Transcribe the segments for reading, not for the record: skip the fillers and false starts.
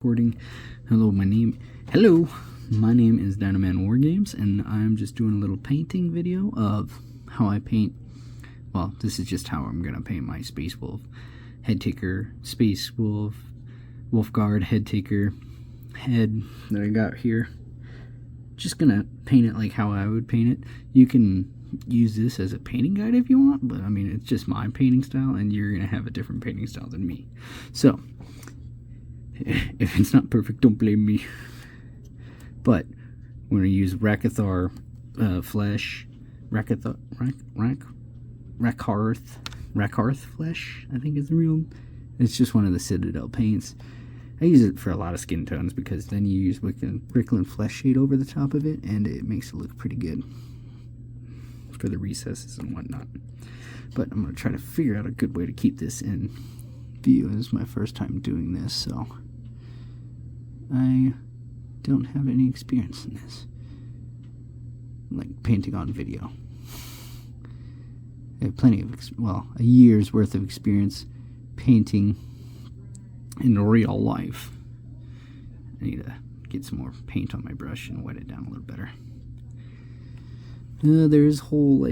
Recording. Hello, my name is Dynaman Wargames, and I'm just doing a little painting video of how I paint. Well, this is just how I'm gonna paint my Space Wolf head taker, Space Wolf, Wolf Guard head taker head that I got here. Just gonna paint it like how I would paint it. You can use this as a painting guide if you want, but I mean, it's just my painting style, and you're gonna have a different painting style than me. So if it's not perfect, don't blame me. But we're gonna use Rakarth flesh, Rakarth flesh, I think is the real. It's just one of the Citadel paints. I use it for a lot of skin tones because then you use Bricklin flesh shade over the top of it, and it makes it look pretty good for the recesses and whatnot. But I'm gonna try to figure out a good way to keep this in view. This is my first time doing this, so I don't have any experience in this, like painting on video. I have plenty of, a year's worth of experience painting in real life. I need to get some more paint on my brush and wet it down a little better. There's whole,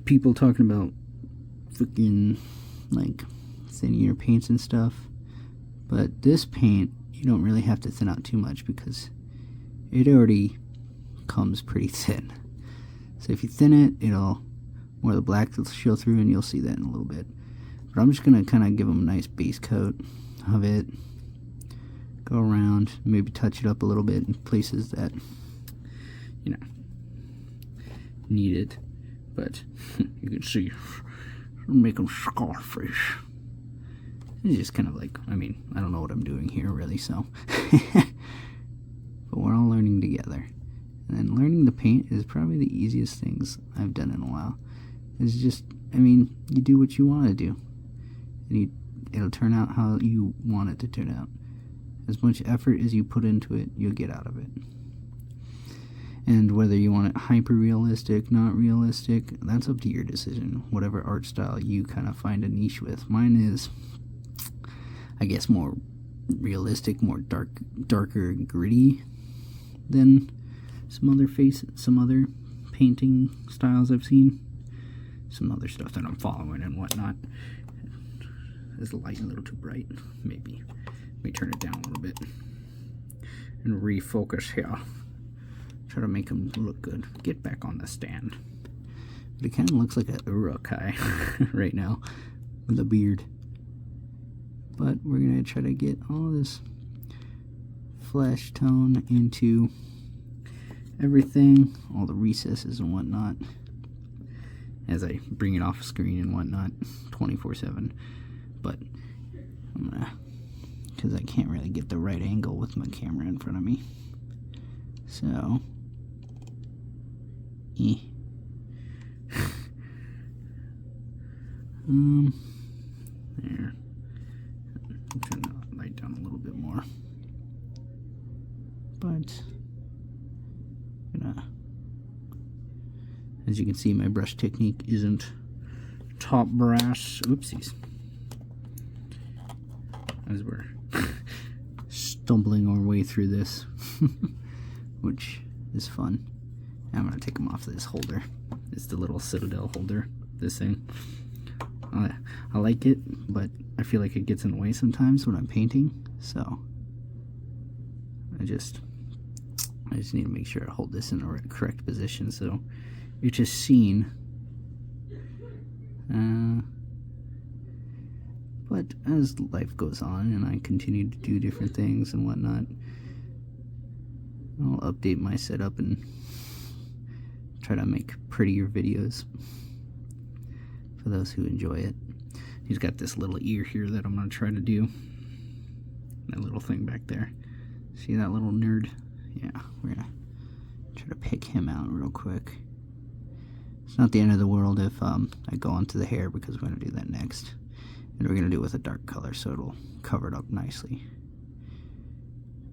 people talking about freaking, thinning paints and stuff, but this paint, you don't really have to thin out too much because it already comes pretty thin. So if you thin it, more of the black will show through, and you'll see that in a little bit. But I'm just going to kind of give them a nice base coat of it. Go around, maybe touch it up a little bit in places that, need it. But you can see, make them scarfish. It's just kind of I don't know what I'm doing here really, so. But we're all learning together. And then learning to paint is probably the easiest things I've done in a while. It's just, you do what you want to do. And it'll turn out how you want it to turn out. As much effort as you put into it, you'll get out of it. And whether you want it hyper-realistic, not realistic, that's up to your decision. Whatever art style you kind of find a niche with. Mine is, I guess, more realistic, more darker and gritty than some other painting styles I've seen. Some other stuff that I'm following and whatnot. Is the light a little too bright? Maybe. Let me turn it down a little bit and refocus here. Try to make him look good. Get back on the stand. But he kind of looks like an Uruk-hai right now with a beard. But we're going to try to get all this flesh tone into everything, all the recesses and whatnot, as I bring it off screen and whatnot 24/7. But I'm going to, because I can't really get the right angle with my camera in front of me. So, there. I'm trying to light down a little bit more. But, as you can see, my brush technique isn't top brass. Oopsies. As we're stumbling our way through this, which is fun. I'm going to take them off this holder. It's the little Citadel holder, this thing. I like it, but I feel like it gets in the way sometimes when I'm painting, so I just need to make sure I hold this in the correct position so it's just seen. But as life goes on and I continue to do different things and whatnot, I'll update my setup and try to make prettier videos for those who enjoy it. He's got this little ear here that I'm going to try to do. That little thing back there. See that little nerd? Yeah, we're going to try to pick him out real quick. It's not the end of the world if I go onto the hair, because we're going to do that next. And we're going to do it with a dark color so it'll cover it up nicely.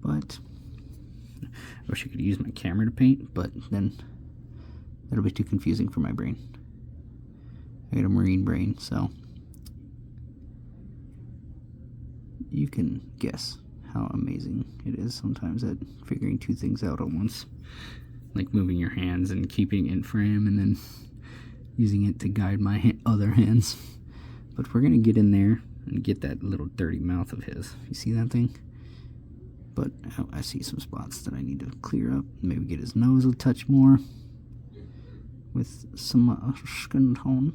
But I wish I could use my camera to paint, but then that'll be too confusing for my brain. I got a marine brain, so you can guess how amazing it is sometimes at figuring two things out at once. Like moving your hands and keeping it in frame and then using it to guide my other hands. But we're going to get in there and get that little dirty mouth of his. You see that thing? But I see some spots that I need to clear up. Maybe get his nose a touch more with some skin tone.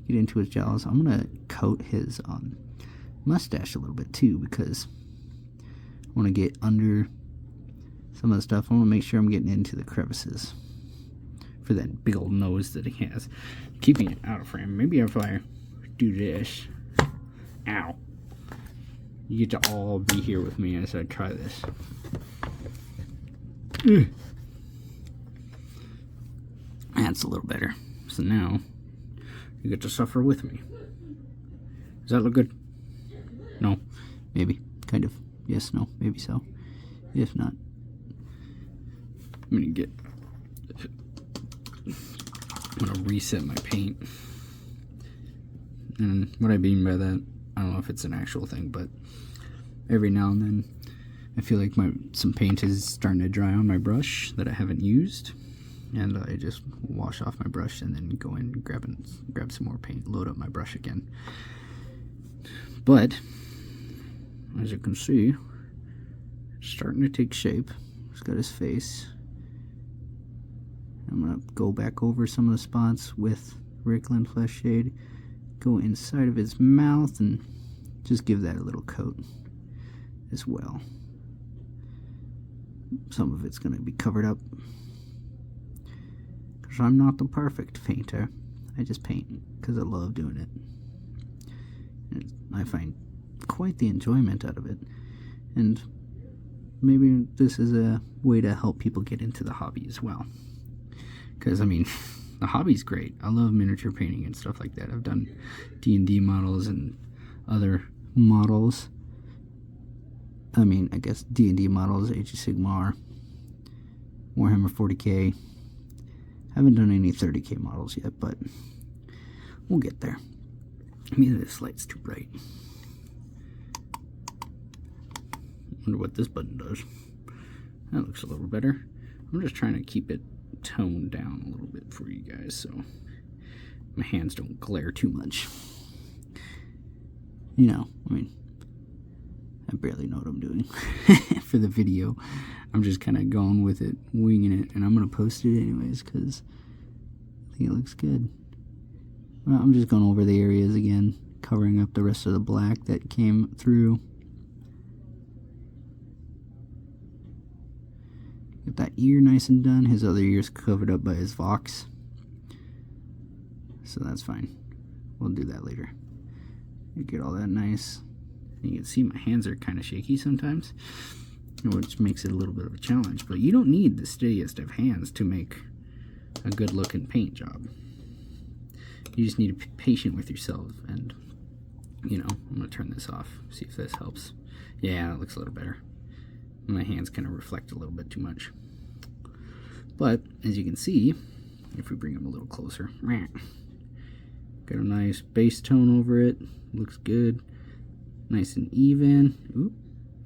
Get into his jowls. I'm going to coat his mustache a little bit too, because I want to get under some of the stuff. I want to make sure I'm getting into the crevices for that big old nose that he has. Keeping it out of frame. Maybe if I do this. Ow. You get to all be here with me as I try this. That's a little better. So now you get to suffer with me. Does that look good? No? Maybe. Kind of. Yes, no. Maybe so. If not, I'm gonna reset my paint. And what I mean by that, I don't know if it's an actual thing, but every now and then I feel like some paint is starting to dry on my brush that I haven't used, and I just wash off my brush and then go in and grab some more paint, load up my brush again. But as you can see, it's starting to take shape. He's got his face. I'm gonna go back over some of the spots with Rickland Flesh Shade, go inside of his mouth and just give that a little coat as well. Some of it's gonna be covered up because I'm not the perfect painter. I just paint because I love doing it. And I find quite the enjoyment out of it, and maybe this is a way to help people get into the hobby as well. Because, I mean, the hobby's great. I love miniature painting and stuff like that. I've done D&D models and other models. I mean, I guess D&D models, Age of Sigmar, Warhammer 40k. Haven't done any 30k models yet, but we'll get there. Maybe this light's too bright. Wonder what this button does. That looks a little better. I'm just trying to keep it toned down a little bit for you guys so my hands don't glare too much. You know, I mean, I barely know what I'm doing for the video. I'm just kind of going with it, winging it, and I'm going to post it anyways because I think it looks good. Well, I'm just going over the areas again, covering up the rest of the black that came through. Get that ear nice and done. His other ear's covered up by his Vox, so that's fine. We'll do that later. Get all that nice. You can see my hands are kind of shaky sometimes, which makes it a little bit of a challenge, but you don't need the steadiest of hands to make a good looking paint job. You just need to be patient with yourself, and you know, I'm gonna turn this off, see if this helps. Yeah, it looks a little better. My hands kind of reflect a little bit too much. But, as you can see, if we bring them a little closer, got a nice base tone over it, looks good, nice and even. Ooh,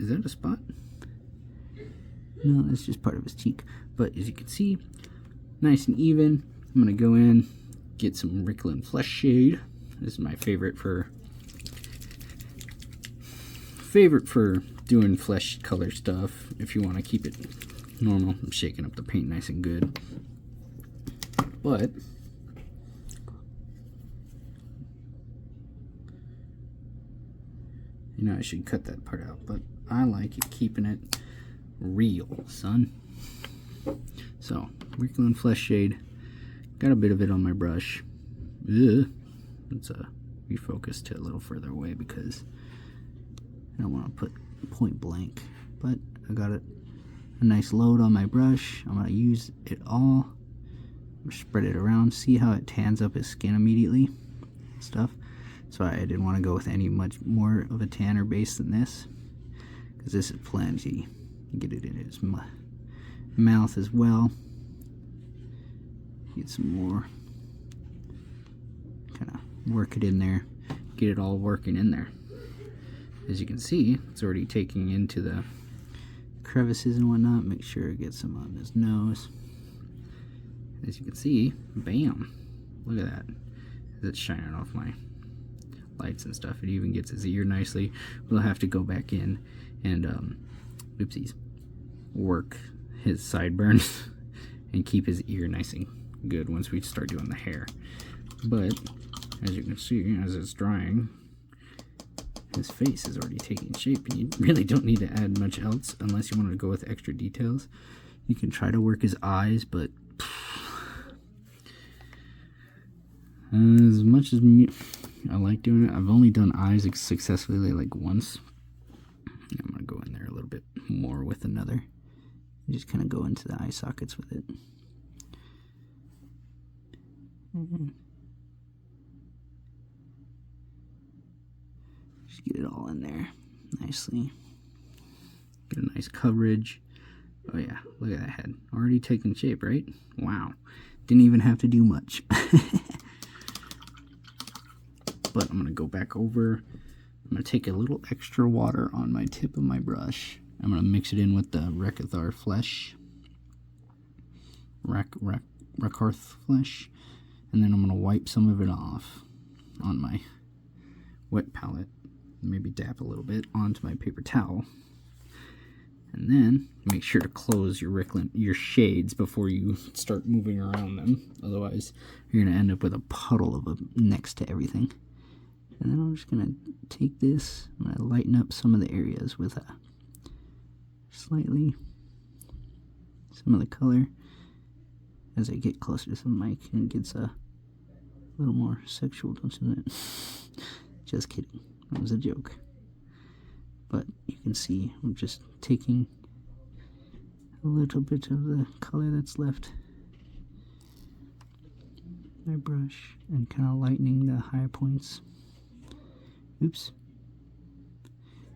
is that a spot? No, that's just part of his cheek. But as you can see, nice and even. I'm gonna go in, get some Rickland Flesh Shade. This is my favorite for doing flesh color stuff. If you want to keep it normal, I'm shaking up the paint nice and good. But you know, I should cut that part out, but I like it keeping it real, son. So, Rickland Flesh Shade. Got a bit of it on my brush. Ugh. Let's refocus to a little further away because I don't want to put point blank. But I got a nice load on my brush. I'm going to use it all. Spread it around. See how it tans up his skin immediately. Stuff. So I didn't want to go with any much more of a tanner base than this, because this is plenty. Get it in his mouth as well. Get some more. Kind of work it in there. Get it all working in there. As you can see, it's already taking into the crevices and whatnot. Make sure it gets some on his nose. As you can see, bam, look at that. It's shining off my lights and stuff. It even gets his ear nicely. We'll have to go back in and oopsies, work his sideburns and keep his ear nice and good once we start doing the hair. But as you can see, as it's drying, his face is already taking shape, and you really don't need to add much else unless you want to go with extra details. You can try to work his eyes, but as much as I like doing it, I've only done eyes successfully like once. I'm gonna go in there a little bit more with another. Just kind of go into the eye sockets with it. Just get it all in there nicely. Get a nice coverage. Oh yeah, look at that head. Already taking shape, right? Wow. Didn't even have to do much. But I'm gonna go back over. I'm gonna take a little extra water on my tip of my brush. I'm gonna mix it in with the Rakarth flesh. Rakarth flesh. And then I'm gonna wipe some of it off on my wet palette. Maybe dab a little bit onto my paper towel. And then make sure to close your shades before you start moving around them. Otherwise, you're gonna end up with a puddle of them next to everything. And then I'm just gonna take this, I'm gonna lighten up some of the areas with slightly some of the color as I get closer to the mic, and it gets a little more sexual, don't you? Just kidding, that was a joke. But you can see I'm just taking a little bit of the color that's left my brush and kind of lightening the higher points. Oops.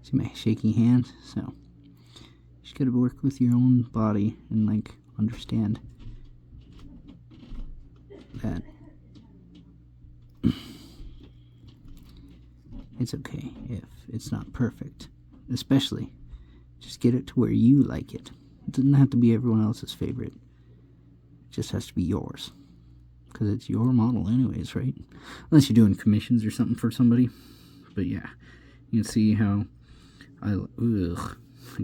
See my shaky hand? So you just gotta work with your own body and like understand that it's okay if it's not perfect. Especially, just get it to where you like it. It doesn't have to be everyone else's favorite. It just has to be yours. Because it's your model anyways, right? Unless you're doing commissions or something for somebody. But yeah, you can see how I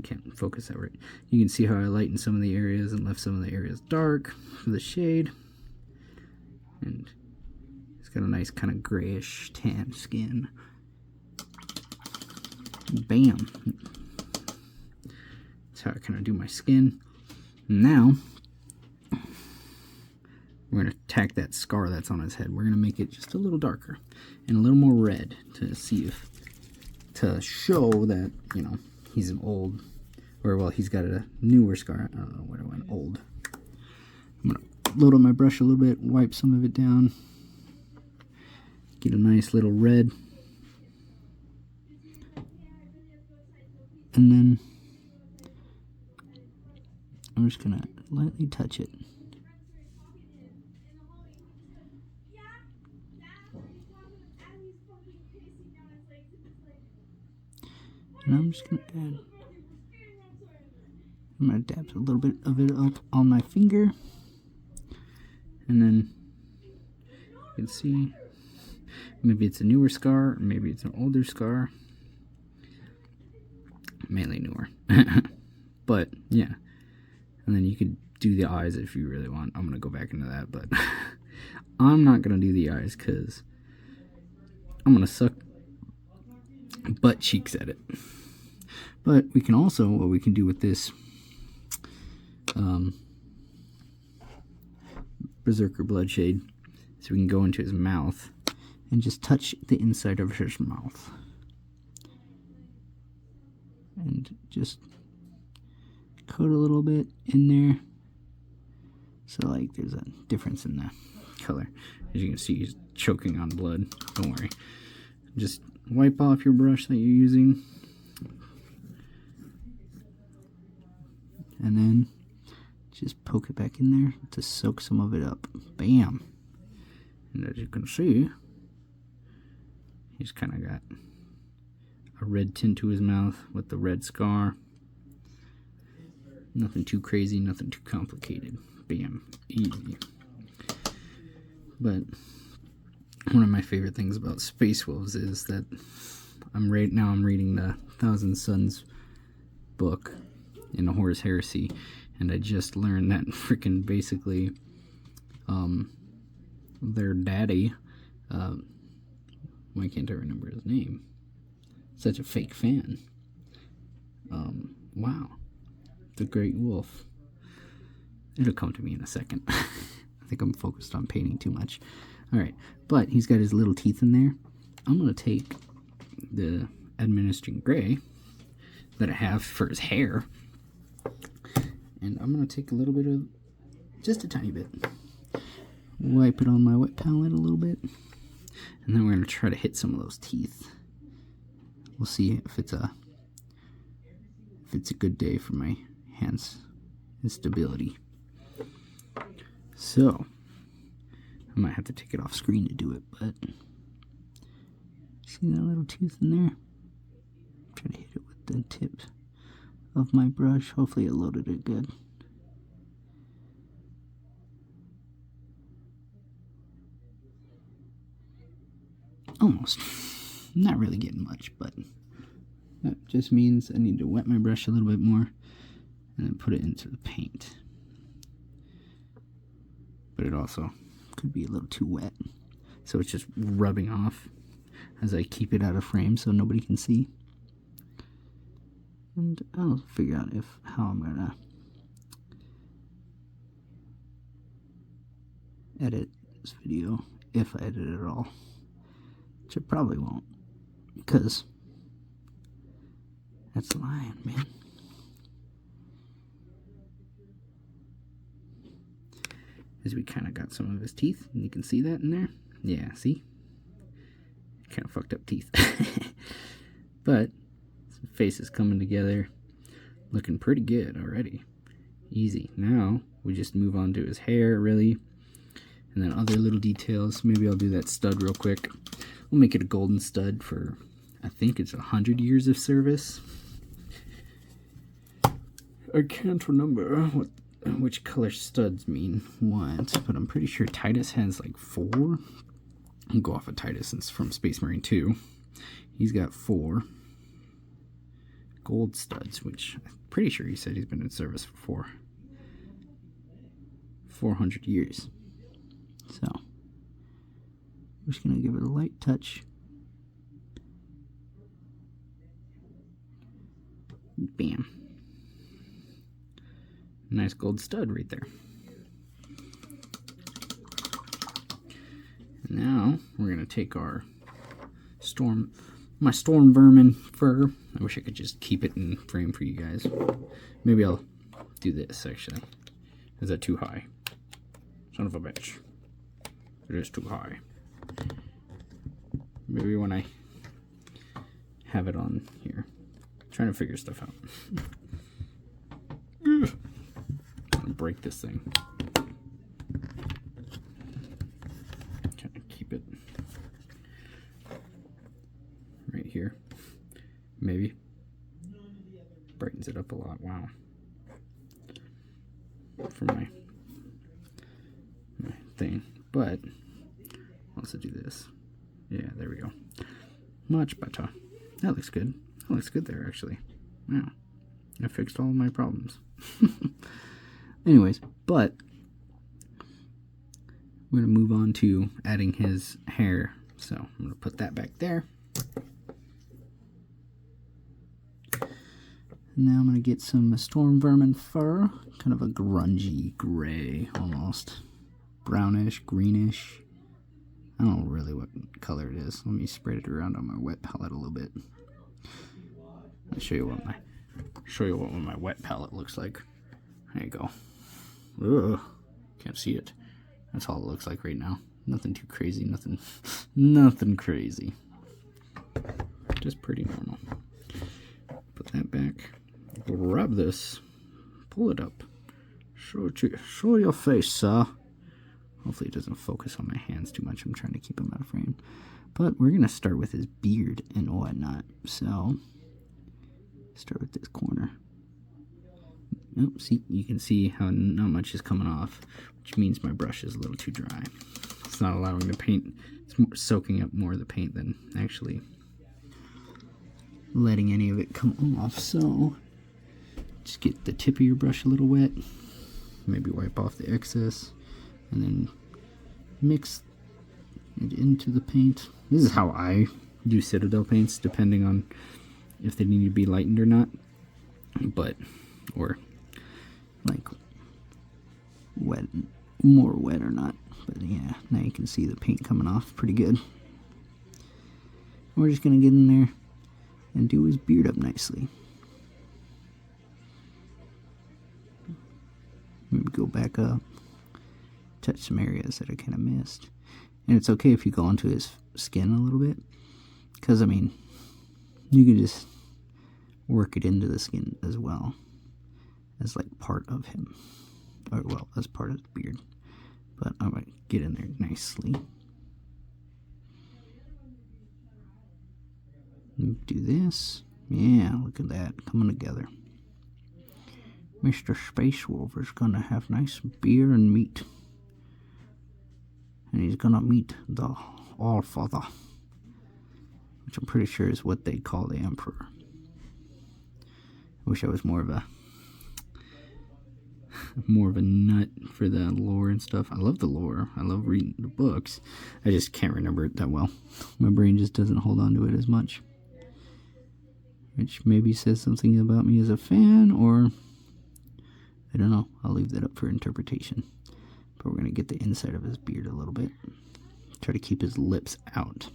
can't focus that right. You can see how I lightened some of the areas and left some of the areas dark for the shade. And it's got a nice kind of grayish tan skin. Bam. That's how I kind of do my skin. Now, we're going to tack that scar that's on his head. We're going to make it just a little darker and a little more red to see if, to show that, you know, he's an old, or well, he's got a newer scar. I don't know where I went, old. I'm going to load on my brush a little bit, wipe some of it down, get a nice little red. And then I'm just gonna lightly touch it. And I'm just gonna add, I'm gonna dab a little bit of it up on my finger. And then you can see maybe it's a newer scar, or maybe it's an older scar. Mainly newer. But yeah, and then you could do the eyes if you really want. I'm gonna go back into that, but I'm not gonna do the eyes because I'm gonna suck butt cheeks at it. But we can also, what we can do with this Berserker Bloodshade, so we can go into his mouth and just touch the inside of his mouth. And just coat a little bit in there, so like there's a difference in the color. As you can see, he's choking on blood. Don't worry, just wipe off your brush that you're using, and then just poke it back in there to soak some of it up. Bam. And as you can see, he's kind of got a red tint to his mouth with the red scar. Nothing too crazy, nothing too complicated. Bam, easy. But one of my favorite things about Space Wolves is that I'm reading the Thousand Sons book in the Horus Heresy, and I just learned that freaking basically their daddy, why can't I remember his name? Such a fake fan. Wow. The Great Wolf. It'll come to me in a second. I think I'm focused on painting too much. Alright, but he's got his little teeth in there. I'm going to take the Administering Gray that I have for his hair, and I'm going to take a little bit of, just a tiny bit, wipe it on my wet palette a little bit, and then we're going to try to hit some of those teeth. We'll see if it's a good day for my hands and stability. So I might have to take it off screen to do it, but see that little tooth in there? Try to hit it with the tip of my brush. Hopefully it loaded it good. Almost. Not really getting much, but that just means I need to wet my brush a little bit more and then put it into the paint. But it also could be a little too wet, so it's just rubbing off as I keep it out of frame so nobody can see. And I'll figure out how I'm gonna edit this video, if I edit it at all, which I probably won't, because that's lying, man. As we kind of got some of his teeth, and you can see that in there. Yeah, see? Kind of fucked up teeth. But some faces coming together, looking pretty good already. Easy. Now we just move on to his hair, really, and then other little details. Maybe I'll do that stud real quick. We'll make it a golden stud for, I think it's 100 years of service. I can't remember which color studs mean what, but I'm pretty sure Titus has like 4. I'll go off of Titus, it's from Space Marine 2. He's got 4 gold studs, which I'm pretty sure he said he's been in service for 400 years. So I'm just gonna give it a light touch. Bam. Nice gold stud right there. Now we're gonna take our my storm vermin fur. I wish I could just keep it in frame for you guys. Maybe I'll do this actually. Is that too high? Son of a bitch. It is too high. Maybe when I have it on here. I'm trying to figure stuff out. Break this thing. Kind of keep it right here. Maybe brightens it up a lot. Wow. For my thing, but I'll also do this. Yeah, there we go. Much better. That looks good. That looks good there, actually. Wow. I fixed all of my problems. Anyways, but we're going to move on to adding his hair. So I'm going to put that back there. Now I'm going to get some storm vermin fur. Kind of a grungy gray almost. Brownish, greenish. I don't know really what color it is. Let me spread it around on my wet palette a little bit. I'll show you what my wet palette looks like. There you go. Ugh, can't see it. That's all it looks like right now. Nothing too crazy, nothing crazy. Just pretty normal. Put that back. Grab this. Pull it up. Show your face, sir. Hopefully it doesn't focus on my hands too much. I'm trying to keep him out of frame. But we're going to start with his beard and whatnot. So, start with this corner. Oh, see, you can see how not much is coming off, which means my brush is a little too dry. It's not allowing the paint, it's soaking up more of the paint than actually letting any of it come off. So just get the tip of your brush a little wet, maybe wipe off the excess, and then mix it into the paint. This is how I do Citadel paints, depending on if they need to be lightened or not, or like wet, more wet or not. But yeah, now you can see the paint coming off pretty good. We're just gonna get in there and do his beard up nicely. Maybe go back up, touch some areas that I kind of missed. And it's okay if you go onto his skin a little bit, because I mean, you can just work it into the skin as well as like part of him, or well, as part of the beard. But I'm gonna get in there nicely. Do this. Yeah, look at that coming together. Mr. Space Wolf is gonna have nice beer and meat. And he's gonna meet the All-Father, which I'm pretty sure is what they call the Emperor. I wish I was more of a nut for the lore and stuff. I love the lore. I love reading the books. I just can't remember it that well. My brain just doesn't hold on to it as much, which maybe says something about me as a fan, or I don't know. I'll leave that up for interpretation. But we're going to get the inside of his beard a little bit. Try to keep his lips out.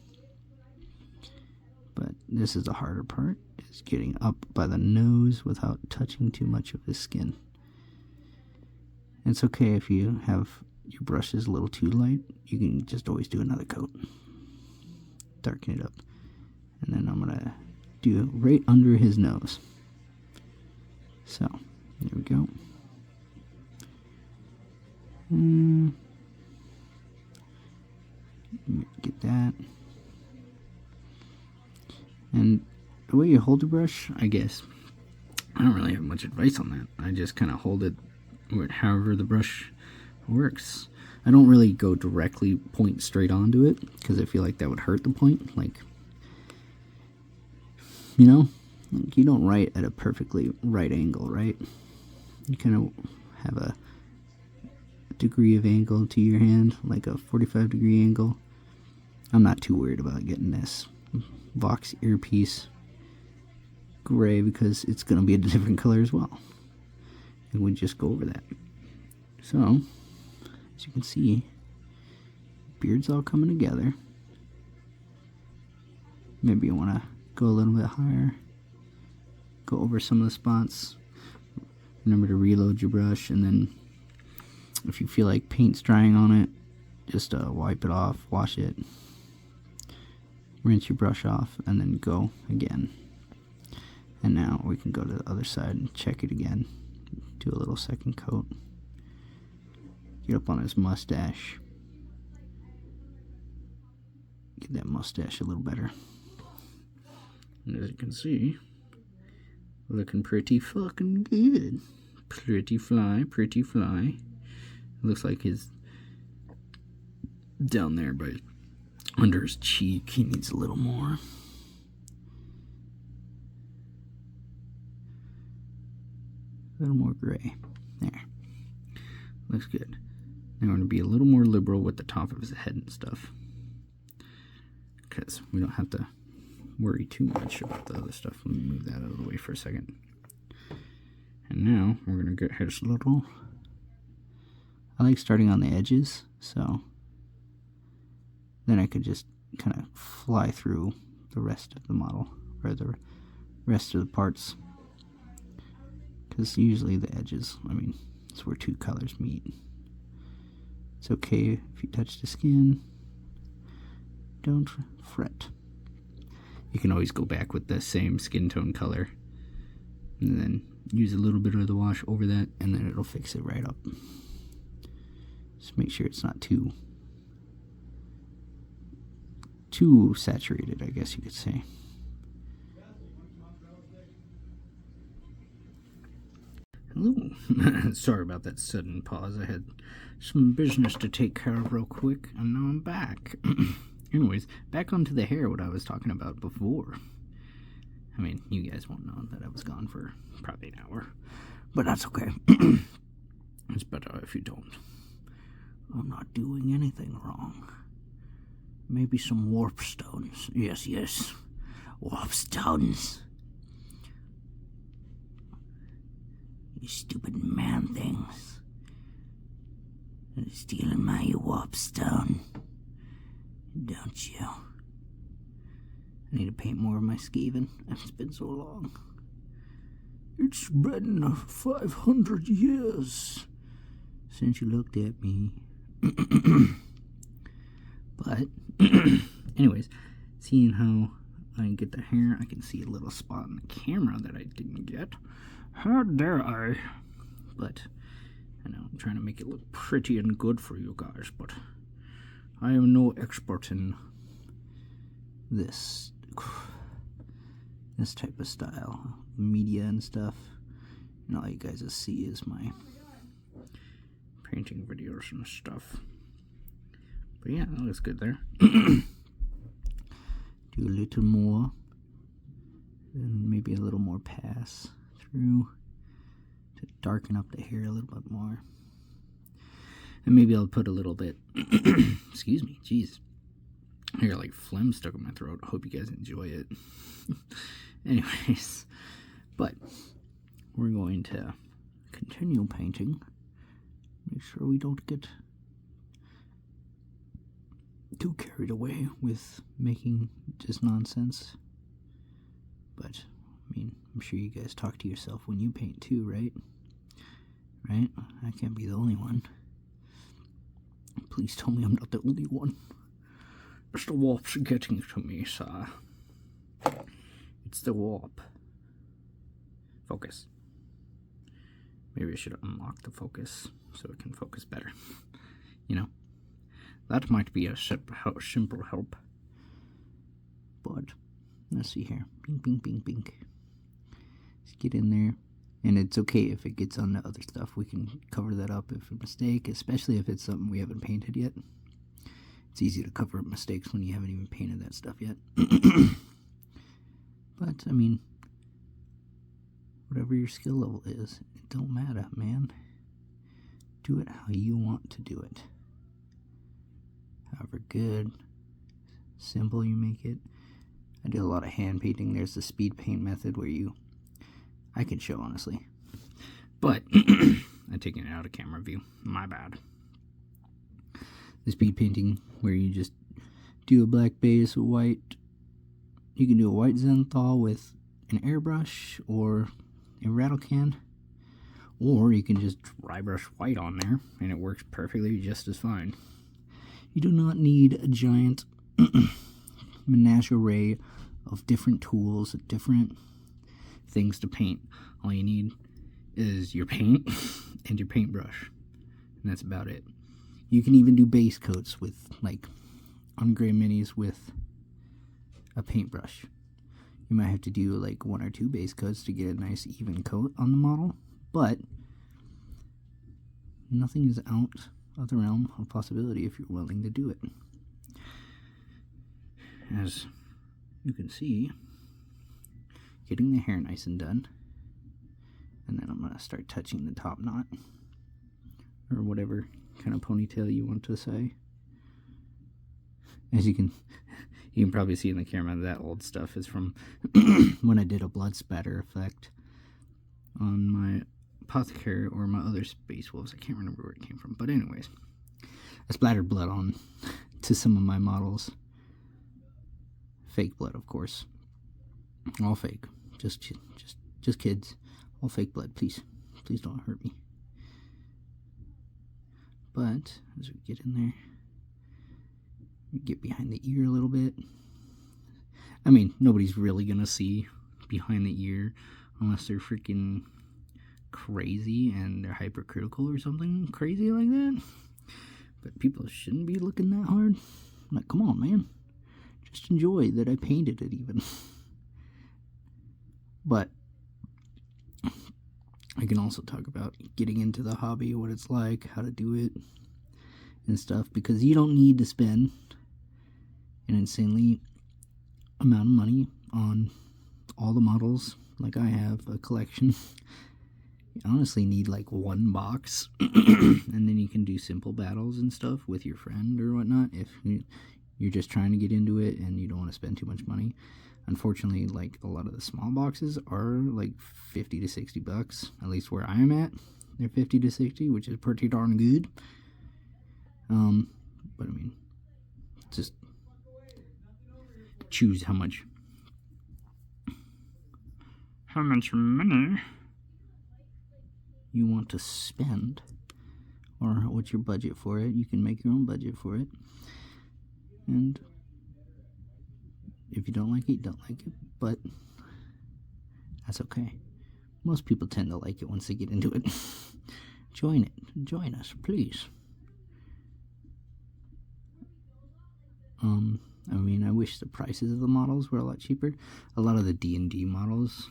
But this is the harder part, is getting up by the nose without touching too much of his skin. It's okay if you have your brush is a little too light. You can just always do another coat. Darken it up. And then I'm going to do it right under his nose. So, there we go. Get that. And the way you hold the brush, I guess, I don't really have much advice on that. I just kind of hold it however the brush works. I don't really go directly point straight onto it, because I feel like that would hurt the point. Like, you know, like you don't write at a perfectly right angle, right? You kind of have a degree of angle to your hand, like a 45-degree angle. I'm not too worried about getting this Vox earpiece gray, because it's going to be a different color as well, and we just go over that. So, as you can see, beard's all coming together. Maybe you want to go a little bit higher, go over some of the spots. Remember to reload your brush, and then if you feel like paint's drying on it, just wipe it off, wash it, rinse your brush off, and then go again. And now we can go to the other side and check it again. Do a little second coat. Get up on his mustache. Get that mustache a little better. And as you can see, looking pretty fucking good. Pretty fly, pretty fly. Looks like his down there, but under his cheek, he needs a little more. A little more gray. There. Looks good. Now we're going to be a little more liberal with the top of his head and stuff, because we don't have to worry too much about the other stuff. Let me move that out of the way for a second. And now we're going to get his little... I like starting on the edges, so then I could just kind of fly through the rest of the model, or the rest of the parts, because usually the edges, I mean, it's where two colors meet. It's okay if you touch the skin, don't fret. You can always go back with the same skin tone color and then use a little bit of the wash over that, and then it'll fix it right up. Just make sure it's not too saturated, I guess you could say. Hello. Sorry about that sudden pause. I had some business to take care of real quick, and now I'm back. Anyways, back onto the hair, what I was talking about before. I mean, you guys won't know that I was gone for probably an hour, but that's okay. It's better if you don't. I'm not doing anything wrong. Maybe some warp stones. Yes. Warp stones. You stupid man things. You're stealing my warp stone. Don't you? I need to paint more of my skeeving. It's been so long. It's been 500 years since you looked at me. But, anyways, seeing how I get the hair, I can see a little spot in the camera that I didn't get. How dare I? But, I know, I'm trying to make it look pretty and good for you guys, but I am no expert in this type of style, media and stuff. And all you guys will see is my painting videos and stuff. But yeah, that looks good there. Do a little more, and maybe a little more pass through to darken up the hair a little bit more. And maybe I'll put a little bit, excuse me, jeez. I got like phlegm stuck in my throat. I hope you guys enjoy it. Anyways, but we're going to continue painting. Make sure we don't get too carried away with making just nonsense. But, I mean, I'm sure you guys talk to yourself when you paint too, right? Right? I can't be the only one. Please tell me I'm not the only one. It's the warp's getting to me, sir. It's the warp. Focus. Maybe I should unlock the focus so it can focus better. You know? That might be a simple help. But, let's see here. Bing, bing, bing, bing. Let's get in there. And it's okay if it gets on the other stuff. We can cover that up if a mistake, especially if it's something we haven't painted yet. It's easy to cover up mistakes when you haven't even painted that stuff yet. But, I mean, whatever your skill level is, it don't matter, man. Do it how you want to do it. However good, simple you make it. I do a lot of hand painting. There's the speed paint method where I can show, honestly. But, I'm taking it out of camera view. My bad. The speed painting where you just do a black base, a white. You can do a white Zenthal with an airbrush or a rattle can. Or you can just dry brush white on there and it works perfectly just as fine. You do not need a giant menagerie of different tools, different things to paint. All you need is your paint and your paintbrush. And that's about it. You can even do base coats with, like, on gray minis with a paintbrush. You might have to do, like, 1 or 2 base coats to get a nice even coat on the model. But nothing is out of the realm of possibility if you're willing to do it. As you can see, getting the hair nice and done. And then I'm going to start touching the top knot. Or whatever kind of ponytail you want to say. As you can probably see in the camera, that old stuff is from when I did a blood spatter effect on my Apothecary or my other Space Wolves. I can't remember where it came from. But anyways, I splattered blood on to some of my models. Fake blood, of course. All fake. Just kids. All fake blood. Please don't hurt me. But as we get in there, we get behind the ear a little bit. I mean, nobody's really gonna see behind the ear unless they're freaking crazy and they're hypercritical or something crazy like that. But people shouldn't be looking that hard. I'm like, come on, man. Just enjoy that I painted it even. But I can also talk about getting into the hobby, what it's like, how to do it, and stuff, because you don't need to spend an insanely amount of money on all the models like I have a collection. You honestly need like one box and then you can do simple battles and stuff with your friend or whatnot if you're just trying to get into it and you don't want to spend too much money. Unfortunately, like a lot of the small boxes are like 50 to 60 bucks, at least where I am at. They're 50 to 60, which is pretty darn good. But I mean, just choose how much money you want to spend, or what's your budget for it. You can make your own budget for it, and if you don't like it, you don't like it, but that's okay. Most people tend to like it once they get into it. Join us, please. I mean, I wish the prices of the models were a lot cheaper. A lot of the D&D models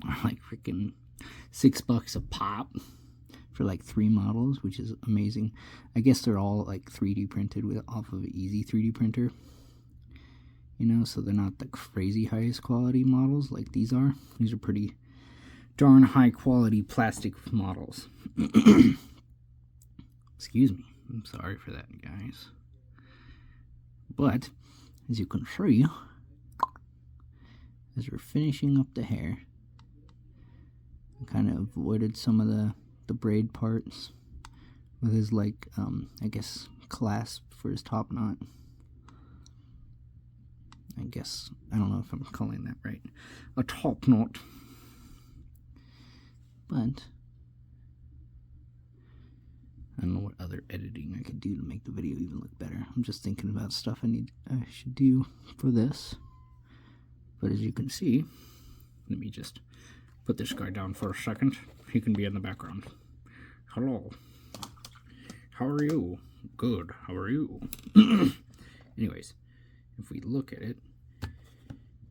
are like freaking $6 a pop for like 3 models, which is amazing. I guess they're all like 3D printed off of an easy 3D printer, you know, so they're not the crazy highest quality models like these are. These are pretty darn high quality plastic models. Excuse me, I'm sorry for that, guys. But as you can see, as we're finishing up the hair, I kind of avoided some of the braid parts with his, like, I guess, clasp for his top knot. I guess, I don't know if I'm calling that right. A top knot. But I don't know what other editing I could do to make the video even look better. I'm just thinking about stuff I should do for this. But as you can see, let me just put this guy down for a second. He can be in the background. Hello. How are you? Good. How are you? Anyways, if we look at it,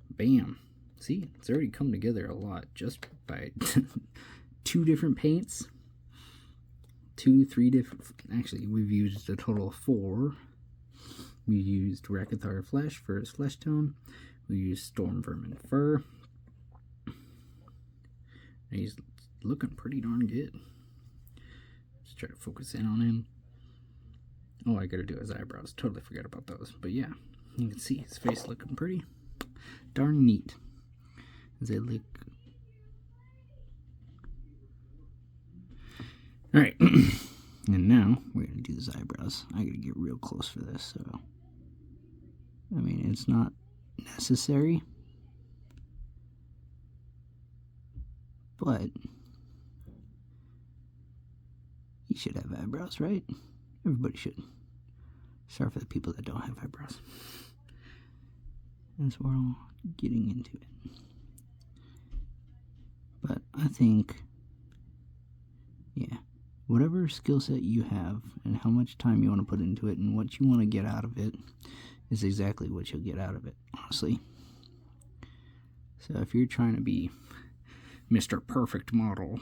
bam. See, it's already come together a lot just by 2 different paints. 3 different, actually we've used a total of 4. We used Rakithar Flesh for his flesh tone. We used Storm Vermin Fur. And he's looking pretty darn good. Let's try to focus in on him. Oh, I gotta do his eyebrows. Totally forgot about those. But yeah, you can see his face looking pretty darn neat. As they look. Alright, and now we're going to do his eyebrows. I got to get real close for this, so, I mean, it's not necessary, but you should have eyebrows, right? Everybody should. Sorry for the people that don't have eyebrows. As we're all getting into it. But I think, yeah, whatever skill set you have and how much time you want to put into it and what you want to get out of it is exactly what you'll get out of it, honestly. So if you're trying to be Mr. Perfect Model,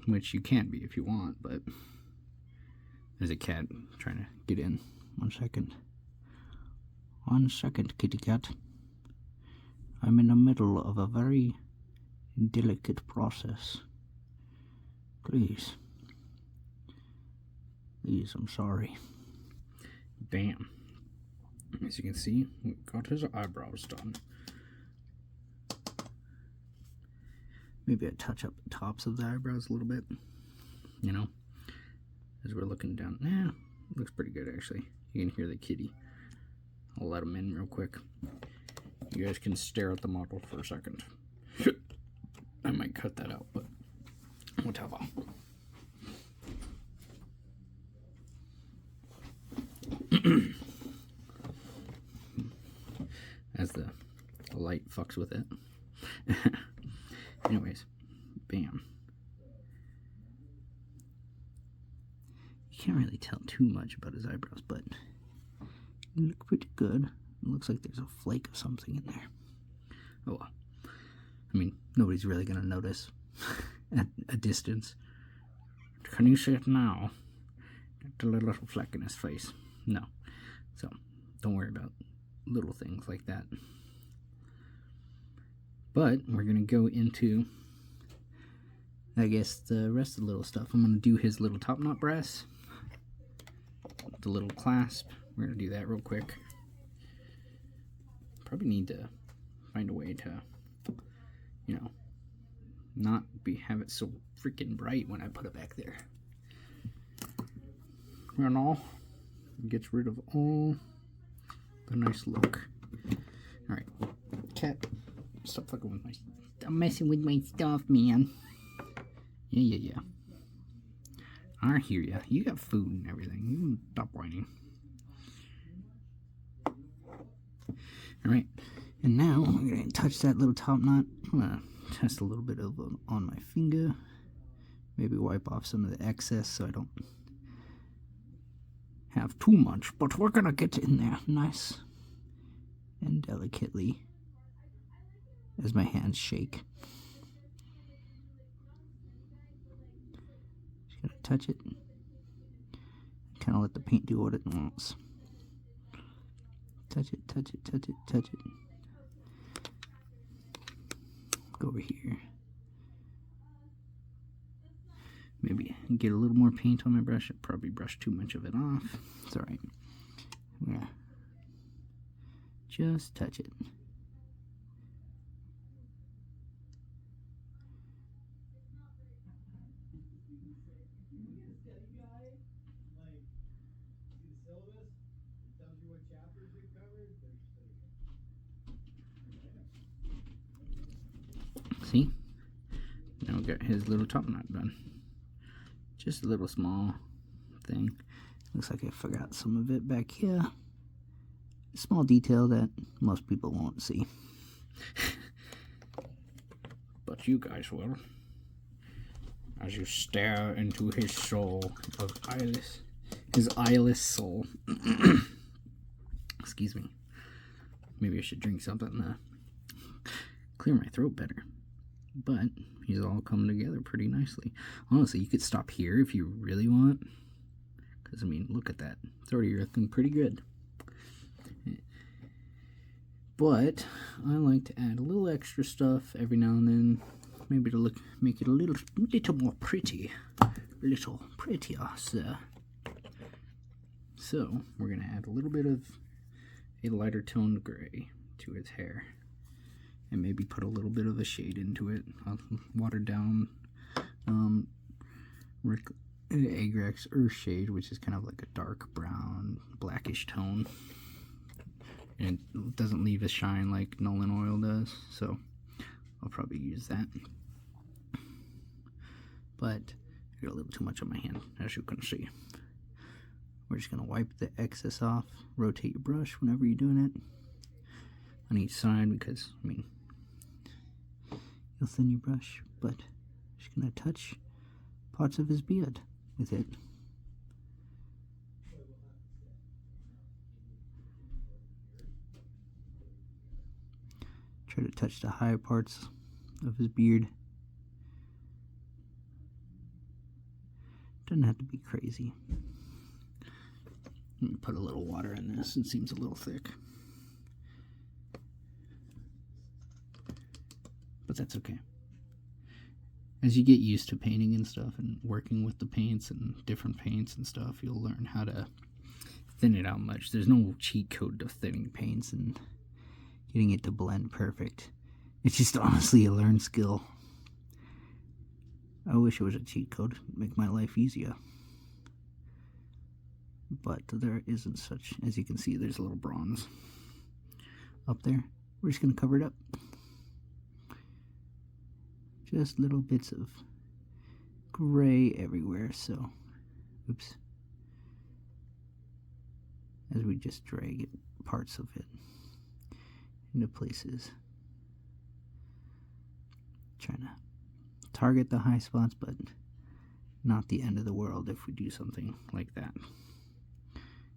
which you can be if you want, but there's a cat trying to get in. 1 second. 1 second, kitty cat. I'm in the middle of a very delicate process. Please. Please, I'm sorry. Bam. As you can see, we got his eyebrows done. Maybe I touch up the tops of the eyebrows a little bit. You know, as we're looking down. Nah, looks pretty good actually. You can hear the kitty. I'll let him in real quick. You guys can stare at the model for a second. I might cut that out, but whatever. As the light fucks with it. Anyways, bam. You can't really tell too much about his eyebrows, but they look pretty good. It looks like there's a flake of something in there. Oh well. I mean, nobody's really gonna notice at a distance. Can you see it now? The little fleck in his face. No. So, don't worry about little things like that. But we're going to go into, I guess, the rest of the little stuff. I'm going to do his little top knot brass. The little clasp. We're going to do that real quick. Probably need to find a way to, you know, not have it so freaking bright when I put it back there. And all gets rid of all the nice look. Alright, cat, stop fucking with my, stop messing with my stuff, man. Yeah. I hear ya. You got food and everything. You can stop whining. Alright, and now I'm going to touch that little top knot. I'm going to test a little bit of it on my finger. Maybe wipe off some of the excess so I don't have too much. But we're going to get in there nice and delicately as my hands shake. Just going to touch it. Kind of let the paint do what it wants. Touch it, touch it, touch it, touch it. Go over here. Maybe get a little more paint on my brush. I probably brushed too much of it off. It's alright. Yeah. Just touch it. See? Now we got his little top knot done. Just a little small thing. Looks like I forgot some of it back here. A small detail that most people won't see. But you guys will. As you stare into his soul of eyeless. His eyeless soul. Excuse me. Maybe I should drink something to clear my throat better. But he's all coming together pretty nicely. Honestly, you could stop here if you really want. Because, I mean, look at that. It's already looking pretty good. But I like to add a little extra stuff every now and then. Maybe to make it a little more pretty. A little prettier, sir. So, we're going to add a little bit of a lighter toned gray to his hair. And maybe put a little bit of a shade into it. I'll water down Agrax Earth Shade, which is kind of like a dark brown, blackish tone. And it doesn't leave a shine like Nolan Oil does, so I'll probably use that. But I got a little too much on my hand, as you can see. We're just going to wipe the excess off, rotate your brush whenever you're doing it on each side, because, I mean, you'll thin your brush, but just going to touch parts of his beard with it. Try to touch the higher parts of his beard. Doesn't have to be crazy. Let me put a little water in this. It seems a little thick. But that's okay. As you get used to painting and stuff and working with the paints and different paints and stuff, you'll learn how to thin it out much. There's no cheat code to thinning paints and getting it to blend perfect. It's just honestly a learned skill. I wish it was a cheat code to make my life easier. But there isn't such. As you can see, there's a little bronze up there. We're just going to cover it up. Just little bits of gray everywhere, so, oops. As we just drag it, parts of it into places. Trying to target the high spots, but not the end of the world if we do something like that.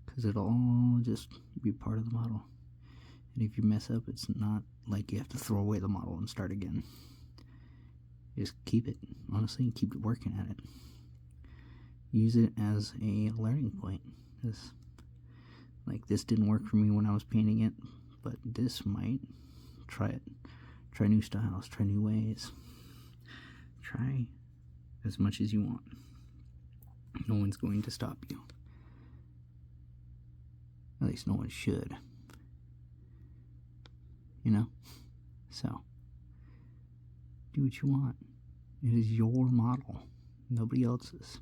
Because it'll all just be part of the model. And if you mess up, it's not like you have to throw away the model and start again. Just keep it, honestly, keep working at it. use it as a learning point. Like, this didn't work for me when I was painting it, but this might. Try it. Try new styles, try new ways. Try as much as you want. No one's going to stop you. At least no one should. You know? So, do what you want. It is your model, nobody else's.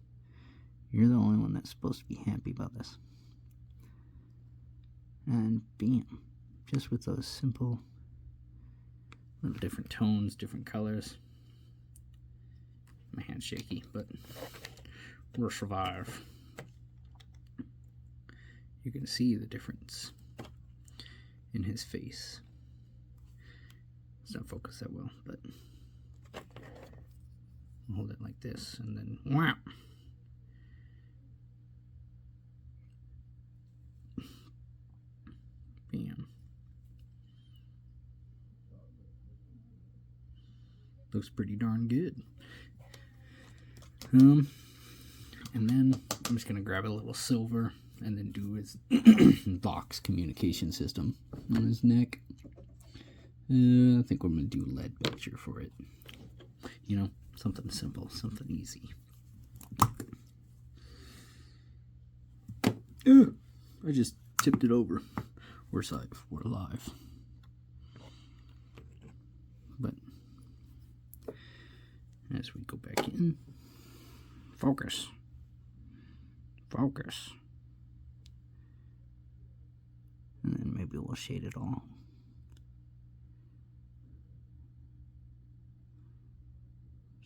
You're the only one that's supposed to be happy about this. And bam, just with those simple little different tones, different colors. My hand's shaky, but we'll survive. You can see the difference in his face. It's not focused that well, but I'll hold it like this and then whap. Bam. Looks pretty darn good. And then I'm just gonna grab a little silver and then do his Vox communication system on his neck. I think we're gonna do lead picture for it. You know, something simple, something easy. I just tipped it over. We're safe. We're alive. But as we go back in, focus. Focus. And then maybe we'll shade it all.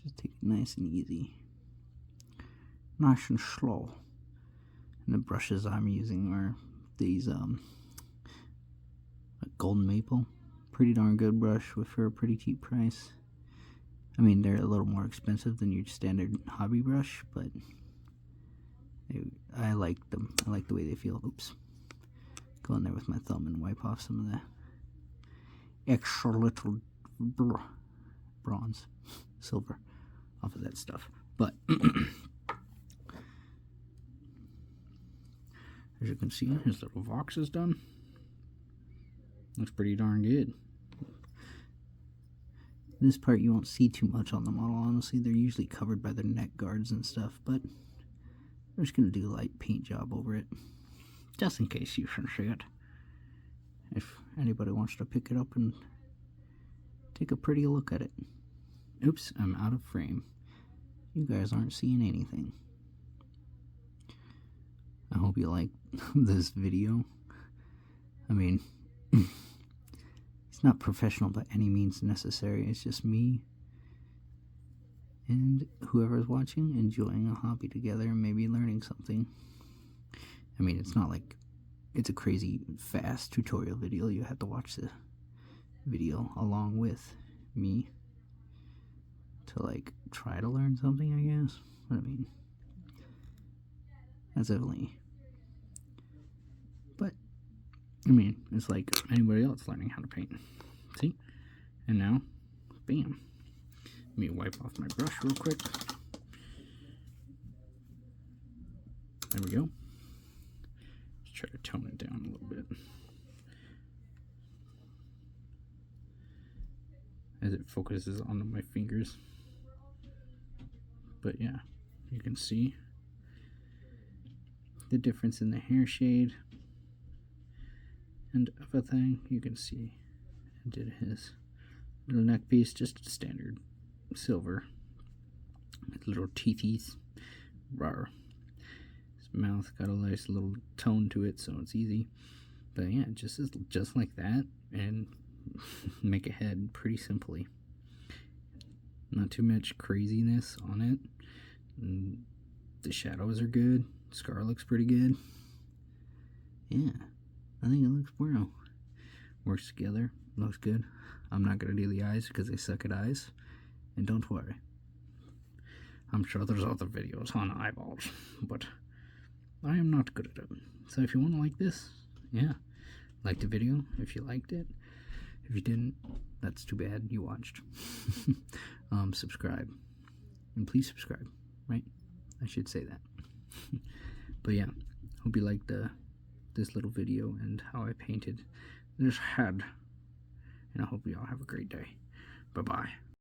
Just take it nice and easy. Nice and slow. And the brushes I'm using are these Golden Maple. Pretty darn good brush for a pretty cheap price. I mean, they're a little more expensive than your standard hobby brush, but I like them. I like the way they feel. Oops. Go in there with my thumb and wipe off some of the extra little bronze, silver off of that stuff. But as you can see, his little Vox is done. Looks pretty darn good. This part you won't see too much on the model, honestly. They're usually covered by their neck guards and stuff, but I'm just going to do a light paint job over it, just in case you should see it. If anybody wants to pick it up and take a pretty look at it. Oops, I'm out of frame. You guys aren't seeing anything. I hope you like this video. I mean, it's not professional by any means necessary. It's just me and whoever's watching enjoying a hobby together and maybe learning something. I mean, it's not like it's a crazy fast tutorial video. You have to watch the video along with me to like try to learn something, I guess. But I mean, that's only. But I mean, it's like anybody else learning how to paint. See? And now, bam. Let me wipe off my brush real quick. There we go. Let's try to tone it down a little bit. As it focuses onto my fingers. But yeah, you can see the difference in the hair shade and everything. You can see I did his little neck piece, just a standard silver with little teethies. Rawr. His mouth got a nice little tone to it, so it's easy. But yeah, just like that, and make a head pretty simply. Not too much craziness on it. And the shadows are good. Scar looks pretty good. Yeah, I think it looks well. Works together. Looks good. I'm not going to do the eyes because I suck at eyes. And don't worry. I'm sure there's other videos on eyeballs. But I am not good at it. So if you want to like this, yeah. Like the video if you liked it. If you didn't, that's too bad. You watched. Subscribe. And please subscribe, right? I should say that. But yeah, hope you liked this little video and how I painted this head. And I hope you all have a great day. Bye-bye.